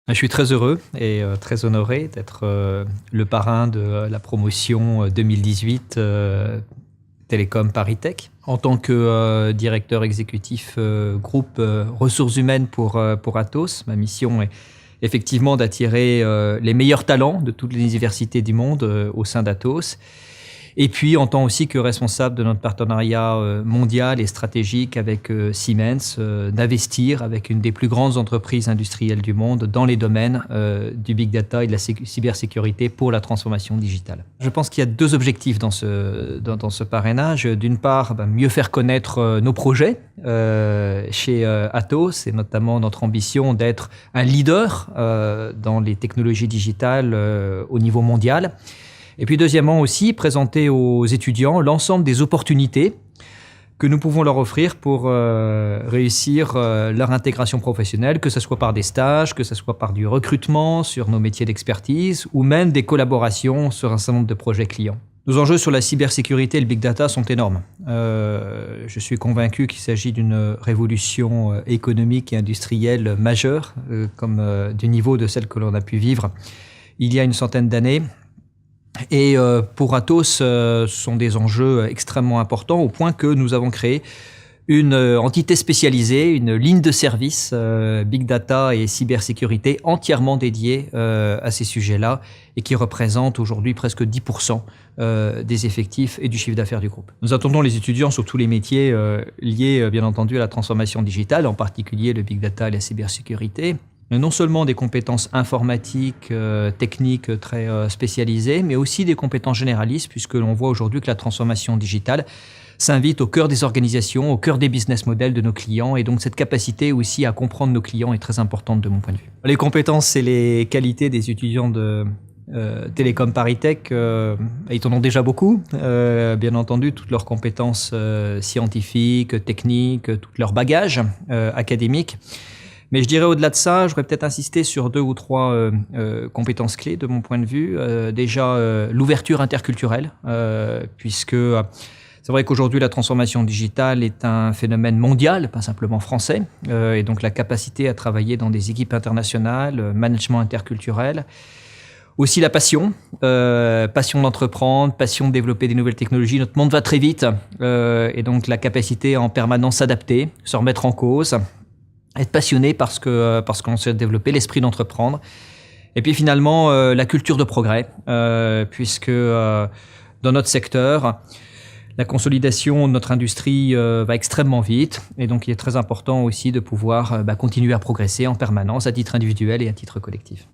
Je suis très heureux et très honoré d'être le parrain de la promotion 2018 Télécom Paris Tech. En tant que directeur exécutif groupe ressources humaines pour Atos, ma mission est effectivement d'attirer les meilleurs talents de toutes les universités du monde au sein d'Atos. Et puis, en tant aussi que responsable de notre partenariat mondial et stratégique avec Siemens, d'investir avec une des plus grandes entreprises industrielles du monde dans les domaines du big data et de la cybersécurité pour la transformation digitale. Je pense qu'il y a deux objectifs dans ce parrainage. D'une part, mieux faire connaître nos projets chez Atos et notamment notre ambition d'être un leader dans les technologies digitales au niveau mondial. Et puis deuxièmement aussi, présenter aux étudiants l'ensemble des opportunités que nous pouvons leur offrir pour réussir leur intégration professionnelle, que ce soit par des stages, que ce soit par du recrutement sur nos métiers d'expertise ou même des collaborations sur un certain nombre de projets clients. Nos enjeux sur la cybersécurité et le big data sont énormes. Je suis convaincu qu'il s'agit d'une révolution économique et industrielle majeure, comme du niveau de celle que l'on a pu vivre il y a une centaine d'années. Et pour Atos, ce sont des enjeux extrêmement importants au point que nous avons créé une entité spécialisée, une ligne de service Big Data et cybersécurité entièrement dédiée à ces sujets-là et qui représente aujourd'hui presque 10% des effectifs et du chiffre d'affaires du groupe. Nous attendons les étudiants sur tous les métiers liés bien entendu à la transformation digitale, en particulier le Big Data et la cybersécurité. Non seulement des compétences informatiques, techniques très spécialisées, mais aussi des compétences généralistes, puisque l'on voit aujourd'hui que la transformation digitale s'invite au cœur des organisations, au cœur des business models de nos clients, et donc cette capacité aussi à comprendre nos clients est très importante de mon point de vue. Les compétences et les qualités des étudiants de Télécom Paris Tech, ils en ont déjà beaucoup, bien entendu, toutes leurs compétences scientifiques, techniques, tout leur bagage académique. Mais je dirais au-delà de ça, j'aurais peut-être insisté sur 2 ou 3 compétences clés de mon point de vue. Déjà, l'ouverture interculturelle, puisque c'est vrai qu'aujourd'hui, la transformation digitale est un phénomène mondial, pas simplement français. Et donc, la capacité à travailler dans des équipes internationales, management interculturel. Aussi la passion, passion d'entreprendre, passion de développer des nouvelles technologies. Notre monde va très vite, et donc la capacité à en permanence s'adapter, se remettre en cause, être passionné parce qu'on sait développer l'esprit d'entreprendre. Et puis finalement, la culture de progrès, puisque dans notre secteur, la consolidation de notre industrie va extrêmement vite. Et donc, il est très important aussi de pouvoir continuer à progresser en permanence à titre individuel et à titre collectif.